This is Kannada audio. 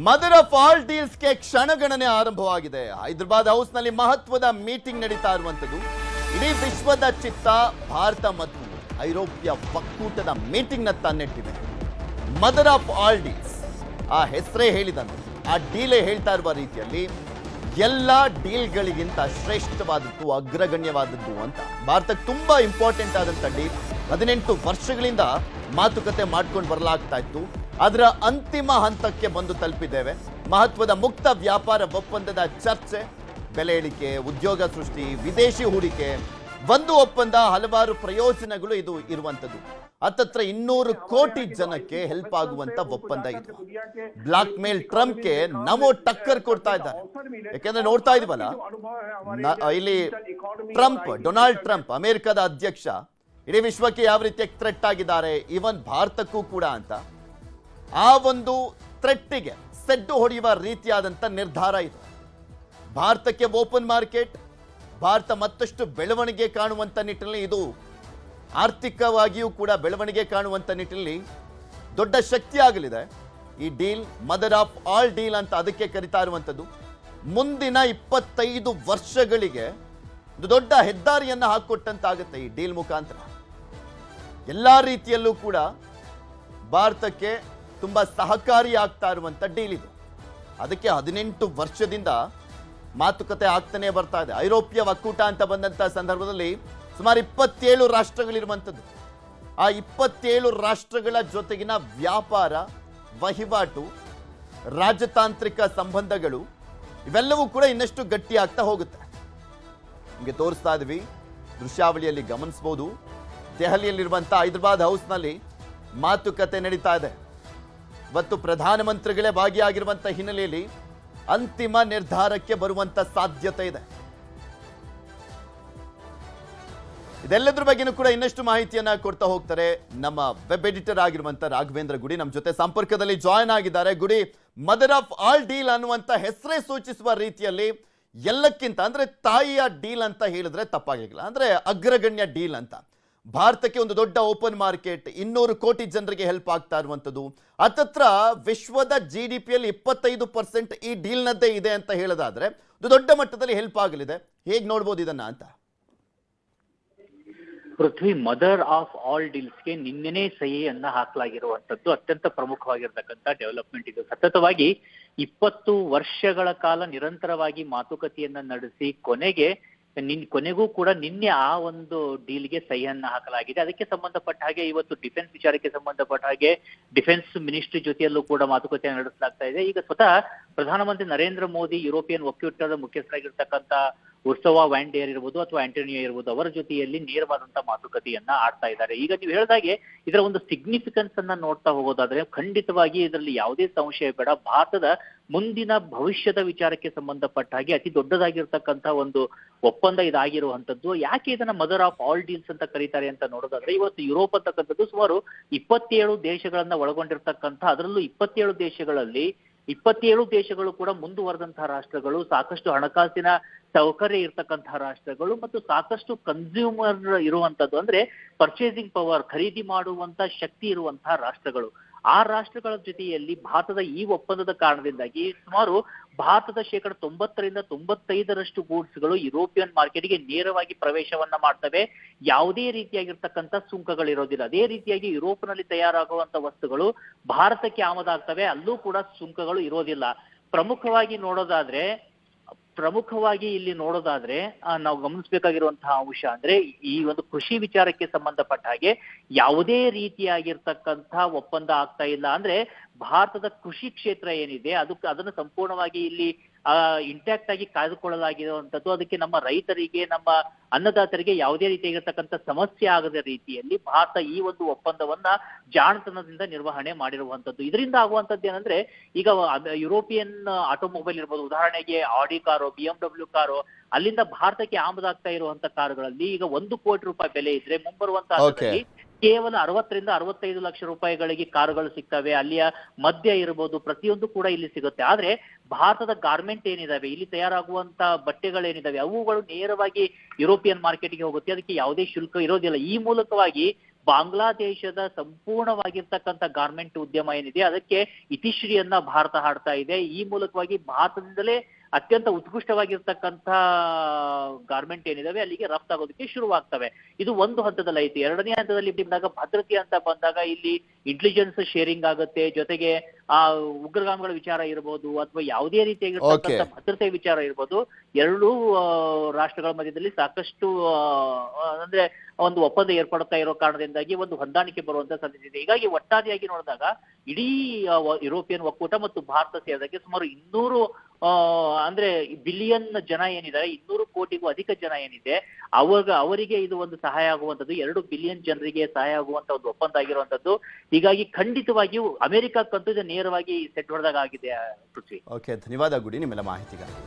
ಮದರ್ ಆಫ್ ಆಲ್ ಡೀಲ್ಸ್ಗೆ ಕ್ಷಣಗಣನೆ ಆರಂಭವಾಗಿದೆ. ಹೈದರಾಬಾದ್ ಹೌಸ್ನಲ್ಲಿ ಮಹತ್ವದ ಮೀಟಿಂಗ್ ನಡೀತಾ ಇರುವಂತದ್ದು. ಇಡೀ ವಿಶ್ವದ ಚಿತ್ತ ಭಾರತ ಮತ್ತು ಐರೋಪ್ಯ ಒಕ್ಕೂಟದ ಮೀಟಿಂಗ್ ನತ್ತ ನೆಟ್ಟಿದೆ. ಮದರ್ ಆಫ್ ಆಲ್ ಡೀಲ್ಸ್ ಆ ಹೆಸರೇ ಹೇಳಿದಂತೆ, ಆ ಡೀಲೇ ಹೇಳ್ತಾ ಇರುವ ರೀತಿಯಲ್ಲಿ ಎಲ್ಲ ಡೀಲ್ಗಳಿಗಿಂತ ಶ್ರೇಷ್ಠವಾದದ್ದು, ಅಗ್ರಗಣ್ಯವಾದದ್ದು ಅಂತ ಭಾರತಕ್ಕೆ ತುಂಬಾ ಇಂಪಾರ್ಟೆಂಟ್ ಆದಂಥ ಡೀಲ್. 18 ವರ್ಷಗಳಿಂದ ಮಾತುಕತೆ ಮಾಡ್ಕೊಂಡು ಬರಲಾಗ್ತಾ ಇತ್ತು. ಅದರ ಅಂತಿಮ ಹಂತಕ್ಕೆ ಬಂದು ತಲುಪಿದ್ದೇವೆ. ಮಹತ್ವದ ಮುಕ್ತ ವ್ಯಾಪಾರ ಒಪ್ಪಂದದ ಚರ್ಚೆ, ಬೆಲೆ ಇಳಿಕೆ, ಉದ್ಯೋಗ ಸೃಷ್ಟಿ, ವಿದೇಶಿ ಹೂಡಿಕೆ, ಒಂದು ಒಪ್ಪಂದ, ಹಲವಾರು ಪ್ರಯೋಜನಗಳು ಇದು ಇರುವಂತದ್ದು. ಹತ್ತತ್ರ 200 ಕೋಟಿ ಜನಕ್ಕೆ ಹೆಲ್ಪ್ ಆಗುವಂತ ಒಪ್ಪಂದ ಇದು. ಬ್ಲಾಕ್ ಮೇಲ್ ಟ್ರಂಪ್ಗೆ ನಮೋ ಟಕ್ಕರ್ ಕೊಡ್ತಾ ಇದ್ದಾರೆ. ಯಾಕೆಂದ್ರೆ ನೋಡ್ತಾ ಇದೀವಲ್ಲ, ಇಲ್ಲಿ ಟ್ರಂಪ್, ಡೊನಾಲ್ಡ್ ಟ್ರಂಪ್, ಅಮೆರಿಕದ ಅಧ್ಯಕ್ಷ, ಇಡೀ ವಿಶ್ವಕ್ಕೆ ಯಾವ ರೀತಿ ಥ್ರೆಟ್ ಆಗಿದ್ದಾರೆ, ಈವನ್ ಭಾರತಕ್ಕೂ ಕೂಡ ಅಂತ. ಆ ಒಂದು ಥ್ರೆಟ್ಟಿಗೆ ಸೆಡ್ಡು ಹೊಡೆಯುವ ರೀತಿಯಾದಂಥ ನಿರ್ಧಾರ ಇದು. ಭಾರತಕ್ಕೆ ಓಪನ್ ಮಾರ್ಕೆಟ್, ಭಾರತ ಮತ್ತಷ್ಟು ಬೆಳವಣಿಗೆ ಕಾಣುವಂಥ ನಿಟ್ಟಿನಲ್ಲಿ, ಇದು ಆರ್ಥಿಕವಾಗಿಯೂ ಕೂಡ ಬೆಳವಣಿಗೆ ಕಾಣುವಂಥ ನಿಟ್ಟಿನಲ್ಲಿ ದೊಡ್ಡ ಶಕ್ತಿ ಆಗಲಿದೆ ಈ deal. Mother of all deal ಅಂತ ಅದಕ್ಕೆ ಕರಿತಾ ಇರುವಂಥದ್ದು. ಮುಂದಿನ 25 ವರ್ಷಗಳಿಗೆ ಒಂದು ದೊಡ್ಡ ಹೆದ್ದಾರಿಯನ್ನು ಹಾಕಿಕೊಟ್ಟಂತಾಗುತ್ತೆ ಈ ಡೀಲ್ ಮುಖಾಂತರ. ಎಲ್ಲ ರೀತಿಯಲ್ಲೂ ಕೂಡ ಭಾರತಕ್ಕೆ ತುಂಬ ಸಹಕಾರಿ ಆಗ್ತಾ ಇರುವಂಥ ಡೀಲ್ ಇದು. ಅದಕ್ಕೆ 18 ವರ್ಷದಿಂದ ಮಾತುಕತೆ ಆಗ್ತಾನೆ ಬರ್ತಾ ಇದೆ. ಐರೋಪ್ಯ ಒಕ್ಕೂಟ ಅಂತ ಬಂದಂಥ ಸಂದರ್ಭದಲ್ಲಿ ಸುಮಾರು 27 ರಾಷ್ಟ್ರಗಳಿರುವಂಥದ್ದು. ಆ 27 ರಾಷ್ಟ್ರಗಳ ಜೊತೆಗಿನ ವ್ಯಾಪಾರ, ವಹಿವಾಟು, ರಾಜತಾಂತ್ರಿಕ ಸಂಬಂಧಗಳು ಇವೆಲ್ಲವೂ ಕೂಡ ಇನ್ನಷ್ಟು ಗಟ್ಟಿ ಆಗ್ತಾ ಹೋಗುತ್ತೆ. ನಿಮಗೆ ತೋರಿಸ್ತಾ ಇದ್ವಿ, ದೃಶ್ಯಾವಳಿಯಲ್ಲಿ ಗಮನಿಸಬಹುದು. ದೆಹಲಿಯಲ್ಲಿರುವಂಥ ಹೈದರಾಬಾದ್ ಹೌಸ್ನಲ್ಲಿ ಮಾತುಕತೆ ನಡೀತಾ ಇದೆ. ಇವತ್ತು ಪ್ರಧಾನಮಂತ್ರಿಗಳೇ ಭಾಗಿಯಾಗಿರುವಂಥ ಹಿನ್ನೆಲೆಯಲ್ಲಿ ಅಂತಿಮ ನಿರ್ಧಾರಕ್ಕೆ ಬರುವಂತ ಸಾಧ್ಯತೆ ಇದೆ. ಇದೆಲ್ಲದ್ರ ಬಗ್ಗೆನೂ ಕೂಡ ಇನ್ನಷ್ಟು ಮಾಹಿತಿಯನ್ನ ಕೊಡ್ತಾ ಹೋಗ್ತಾರೆ ನಮ್ಮ ವೆಬ್ ಎಡಿಟರ್ ಆಗಿರುವಂತ ರಾಘವೇಂದ್ರ ಗುಡಿ ನಮ್ಮ ಜೊತೆ ಸಂಪರ್ಕದಲ್ಲಿ ಜಾಯಿನ್ ಆಗಿದ್ದಾರೆ. ಗುಡಿ, ಮದರ್ ಆಫ್ ಆಲ್ ಡೀಲ್ ಅನ್ನುವಂತ ಹೆಸರೇ ಸೂಚಿಸುವ ರೀತಿಯಲ್ಲಿ ಎಲ್ಲಕ್ಕಿಂತ ಅಂದ್ರೆ ತಾಯಿಯ ಡೀಲ್ ಅಂತ ಹೇಳಿದ್ರೆ ತಪ್ಪಾಗಿಲ್ಲ, ಅಂದ್ರೆ ಅಗ್ರಗಣ್ಯ ಡೀಲ್ ಅಂತ. ಭಾರತಕ್ಕೆ ಒಂದು ದೊಡ್ಡ ಓಪನ್ ಮಾರ್ಕೆಟ್, 200 ಕೋಟಿ ಜನರಿಗೆ ಹೆಲ್ಪ್ ಆಗ್ತಾ ಇರುವಂಥದ್ದು. ಹತ್ತತ್ರ ವಿಶ್ವದ GDPಯಲ್ಲಿ 25% ಈ ಡೀಲ್ನದ್ದೇ ಇದೆ ಅಂತ ಹೇಳೋದಾದ್ರೆ ಒಂದು ದೊಡ್ಡ ಮಟ್ಟದಲ್ಲಿ ಹೆಲ್ಪ್ ಆಗಲಿದೆ. ಹೇಗೆ ನೋಡ್ಬೋದು ಇದನ್ನ ಅಂತ? ಪೃಥ್ವಿ, ಮದರ್ ಆಫ್ ಆಲ್ ಡೀಲ್ಸ್ಗೆ ನಿನ್ನೆನೇ ಸಹಿಯನ್ನ ಹಾಕಲಾಗಿರುವಂತದ್ದು ಅತ್ಯಂತ ಪ್ರಮುಖವಾಗಿರ್ತಕ್ಕಂಥ ಡೆವಲಪ್ಮೆಂಟ್ ಇದು. ಸತತವಾಗಿ 20 ವರ್ಷಗಳ ಕಾಲ ನಿರಂತರವಾಗಿ ಮಾತುಕತೆಯನ್ನ ನಡೆಸಿ ಕೊನೆಗೂ ಕೂಡ ನಿನ್ನೆ ಆ ಒಂದು ಡೀಲ್ಗೆ ಸಹಿಯನ್ನ ಹಾಕಲಾಗಿದೆ. ಅದಕ್ಕೆ ಸಂಬಂಧಪಟ್ಟ ಹಾಗೆ ಇವತ್ತು ಡಿಫೆನ್ಸ್ ವಿಚಾರಕ್ಕೆ ಸಂಬಂಧಪಟ್ಟ ಹಾಗೆ ಡಿಫೆನ್ಸ್ ಮಿನಿಸ್ಟ್ರಿ ಜೊತೆಯಲ್ಲೂ ಕೂಡ ಮಾತುಕತೆ ನಡೆಸಲಾಗ್ತಾ ಇದೆ. ಈಗ ಸ್ವತಃ ಪ್ರಧಾನಮಂತ್ರಿ ನರೇಂದ್ರ ಮೋದಿ ಯುರೋಪಿಯನ್ ಒಕ್ಕೂಟದ ಮುಖ್ಯಸ್ಥರಾಗಿರ್ತಕ್ಕಂಥ ಉರ್ಸವಾ ವ್ಯಾನ್ ಡೇರ್ ಇರ್ಬೋದು ಅಥವಾ ಆಂಟೋನಿಯೋ ಇರ್ಬೋದು, ಅವರ ಜೊತೆಯಲ್ಲಿ ನೇರವಾದಂತಹ ಮಾತುಕತೆಯನ್ನ ಆಡ್ತಾ ಇದ್ದಾರೆ. ಈಗ ನೀವು ಹೇಳಿದಾಗೆ ಇದರ ಒಂದು ಸಿಗ್ನಿಫಿಕೆನ್ಸ್ ಅನ್ನ ನೋಡ್ತಾ ಹೋಗೋದಾದ್ರೆ ಖಂಡಿತವಾಗಿ ಇದರಲ್ಲಿ ಯಾವುದೇ ಸಂಶಯ ಬೇಡ. ಭಾರತದ ಮುಂದಿನ ಭವಿಷ್ಯದ ವಿಚಾರಕ್ಕೆ ಸಂಬಂಧಪಟ್ಟ ಹಾಗೆ ಅತಿ ದೊಡ್ಡದಾಗಿರ್ತಕ್ಕಂಥ ಒಂದು ಒಪ್ಪಂದ ಇದಾಗಿರುವಂತದ್ದು. ಯಾಕೆ ಇದನ್ನ ಮದರ್ ಆಫ್ ಆಲ್ ಡೀಲ್ಸ್ ಅಂತ ಕರೀತಾರೆ ಅಂತ ನೋಡೋದಾದ್ರೆ, ಇವತ್ತು ಯುರೋಪ್ ಅಂತಕ್ಕಂಥದ್ದು ಸುಮಾರು 27 ದೇಶಗಳನ್ನ ಒಳಗೊಂಡಿರ್ತಕ್ಕಂಥ, ಅದರಲ್ಲೂ 27 ದೇಶಗಳು ಕೂಡ ಮುಂದುವರೆದಂತಹ ರಾಷ್ಟ್ರಗಳು, ಸಾಕಷ್ಟು ಹಣಕಾಸಿನ ಸೌಕರ್ಯ ಇರ್ತಕ್ಕಂತಹ ರಾಷ್ಟ್ರಗಳು ಮತ್ತು ಸಾಕಷ್ಟು ಕನ್ಸ್ಯೂಮರ್ ಇರುವಂತದ್ದು, ಅಂದ್ರೆ ಪರ್ಚೇಸಿಂಗ್ ಪವರ್, ಖರೀದಿ ಮಾಡುವಂತ ಶಕ್ತಿ ಇರುವಂತಹ ರಾಷ್ಟ್ರಗಳು. ಆ ರಾಷ್ಟ್ರಗಳ ಜೊತೆಯಲ್ಲಿ ಭಾರತದ ಈ ಒಪ್ಪಂದದ ಕಾರಣದಿಂದಾಗಿ ಸುಮಾರು ಭಾರತದ 90% ಗೂಡ್ಸ್ಗಳು ಯುರೋಪಿಯನ್ ಮಾರ್ಕೆಟ್ಗೆ ನೇರವಾಗಿ ಪ್ರವೇಶವನ್ನ ಮಾಡ್ತವೆ. ಯಾವುದೇ ರೀತಿಯಾಗಿರ್ತಕ್ಕಂಥ ಸುಂಕಗಳಿರೋದಿಲ್ಲ. ಅದೇ ರೀತಿಯಾಗಿ ಯುರೋಪ್ನಲ್ಲಿ ತಯಾರಾಗುವಂತ ವಸ್ತುಗಳು ಭಾರತಕ್ಕೆ ಆಮದಾಗ್ತವೆ, ಅಲ್ಲೂ ಕೂಡ ಸುಂಕಗಳು ಇರೋದಿಲ್ಲ. ಪ್ರಮುಖವಾಗಿ ಇಲ್ಲಿ ನೋಡೋದಾದ್ರೆ ನಾವು ಗಮನಿಸಬೇಕಾಗಿರುವಂತಹ ಅಂಶ ಅಂದ್ರೆ ಈ ಒಂದು ಕೃಷಿ ವಿಚಾರಕ್ಕೆ ಸಂಬಂಧಪಟ್ಟ ಹಾಗೆ ಯಾವುದೇ ರೀತಿಯಾಗಿರ್ತಕ್ಕಂಥ ಒಪ್ಪಂದ ಆಗ್ತಾ ಇಲ್ಲ. ಅಂದ್ರೆ ಭಾರತದ ಕೃಷಿ ಕ್ಷೇತ್ರ ಏನಿದೆ ಅದನ್ನು ಸಂಪೂರ್ಣವಾಗಿ ಇಲ್ಲಿ ಇಂಟ್ಯಾಕ್ಟ್ ಆಗಿ ಕಾಯ್ದುಕೊಳ್ಳಲಾಗಿರುವಂತದ್ದು. ಅದಕ್ಕೆ ನಮ್ಮ ರೈತರಿಗೆ, ನಮ್ಮ ಅನ್ನದಾತರಿಗೆ ಯಾವುದೇ ರೀತಿಯಾಗಿರ್ತಕ್ಕಂಥ ಸಮಸ್ಯೆ ಆಗದ ರೀತಿಯಲ್ಲಿ ಭಾರತ ಈ ಒಂದು ಒಪ್ಪಂದವನ್ನ ಜಾಣತನದಿಂದ ನಿರ್ವಹಣೆ ಮಾಡಿರುವಂತದ್ದು. ಇದರಿಂದ ಆಗುವಂತದ್ದು ಏನಂದ್ರೆ, ಈಗ ಯುರೋಪಿಯನ್ ಆಟೋಮೊಬೈಲ್ ಇರ್ಬೋದು, ಉದಾಹರಣೆಗೆ ಆಡಿ ಕಾರು, BMW ಕಾರು, ಅಲ್ಲಿಂದ ಭಾರತಕ್ಕೆ ಆಮದಾಗ್ತಾ ಇರುವಂತ ಕಾರುಗಳಲ್ಲಿ ಈಗ 1 ಕೋಟಿ ರೂಪಾಯಿ ಬೆಲೆ ಇದ್ರೆ ಮುಂಬರುವಂತಹ ಕೇವಲ 60 ರಿಂದ 65 ಲಕ್ಷ ರೂಪಾಯಿಗಳಿಗೆ ಕಾರುಗಳು ಸಿಗ್ತವೆ. ಅಲ್ಲಿಯ ಮದ್ಯ ಇರಬಹುದು, ಪ್ರತಿಯೊಂದು ಕೂಡ ಇಲ್ಲಿ ಸಿಗುತ್ತೆ. ಆದ್ರೆ ಭಾರತದ ಗಾರ್ಮೆಂಟ್ ಏನಿದಾವೆ, ಇಲ್ಲಿ ತಯಾರಾಗುವಂತ ಬಟ್ಟೆಗಳೇನಿದಾವೆ, ಅವುಗಳು ನೇರವಾಗಿ ಯುರೋಪಿಯನ್ ಮಾರ್ಕೆಟ್ಗೆ ಹೋಗುತ್ತೆ. ಅದಕ್ಕೆ ಯಾವುದೇ ಶುಲ್ಕ ಇರೋದಿಲ್ಲ. ಈ ಮೂಲಕವಾಗಿ ಬಾಂಗ್ಲಾದೇಶದ ಸಂಪೂರ್ಣವಾಗಿರ್ತಕ್ಕಂಥ ಗಾರ್ಮೆಂಟ್ ಉದ್ಯಮ ಏನಿದೆ ಅದಕ್ಕೆ ಇತಿಶ್ರೀಯನ್ನ ಭಾರತ ಹಾಡ್ತಾ ಇದೆ. ಈ ಮೂಲಕವಾಗಿ ಭಾರತದಿಂದಲೇ ಅತ್ಯಂತ ಉತ್ಕೃಷ್ಟವಾಗಿರ್ತಕ್ಕಂಥ ಗಾರ್ಮೆಂಟ್ ಏನಿದಾವೆ ಅಲ್ಲಿಗೆ ರಫ್ತಾಗೋದಕ್ಕೆ ಶುರುವಾಗ್ತವೆ. ಇದು ಒಂದು ಹಂತದಲ್ಲಿ ಐತಿ. ಎರಡನೇ ಹಂತದಲ್ಲಿ ಬಂದಾಗ ಭದ್ರತೆ ಅಂತ ಬಂದಾಗ ಇಲ್ಲಿ ಇಂಟೆಲಿಜೆನ್ಸ್ ಶೇರಿಂಗ್ ಆಗುತ್ತೆ, ಜೊತೆಗೆ ಆ ಉಗ್ರಗಾಮಿಗಳ ವಿಚಾರ ಇರ್ಬೋದು ಅಥವಾ ಯಾವುದೇ ರೀತಿಯಾಗಿರ್ತಕ್ಕಂಥ ಭದ್ರತೆ ವಿಚಾರ ಇರ್ಬೋದು. ಎರಡೂ ರಾಷ್ಟ್ರಗಳ ಮಧ್ಯದಲ್ಲಿ ಸಾಕಷ್ಟು ಅಂದ್ರೆ ಒಂದು ಒಪ್ಪಂದ ಏರ್ಪಡ್ತಾ ಇರೋ ಕಾರಣದಿಂದಾಗಿ ಒಂದು ಹೊಂದಾಣಿಕೆ ಬರುವಂತ ಸಾಧ್ಯತೆ ಇದೆ. ಹೀಗಾಗಿ ಒಟ್ಟಾರೆಯಾಗಿ ನೋಡಿದಾಗ ಇಡೀ ಯುರೋಪಿಯನ್ ಒಕ್ಕೂಟ ಮತ್ತು ಭಾರತ ಸೇರಿದಂಗೆ ಸುಮಾರು 200 ಅಂದ್ರೆ ಬಿಲಿಯನ್ ಜನ ಏನಿದ್ದಾರೆ, 200 ಕೋಟಿಗೂ ಅಧಿಕ ಜನ ಏನಿದೆ ಅವರಿಗೆ ಇದು ಒಂದು ಸಹಾಯ ಆಗುವಂತದ್ದು, 2 ಬಿಲಿಯನ್ ಜನರಿಗೆ ಸಹಾಯ ಆಗುವಂತ ಒಂದು ಒಪ್ಪಂದ ಆಗಿರುವಂತದ್ದು. ಹೀಗಾಗಿ ಖಂಡಿತವಾಗಿಯೂ ಅಮೆರಿಕಕ್ಕಂತೂ ಇದು ನೇರವಾಗಿ ಸೆಟ್ ಹೊಡೆದಾಗ ಆಗಿದೆ. ಪೃಥ್ವಿ. ಓಕೆ, ಧನ್ಯವಾದ ಗುಡಿ ನಿಮ್ಮೆಲ್ಲ ಮಾಹಿತಿಗಾಗಿ.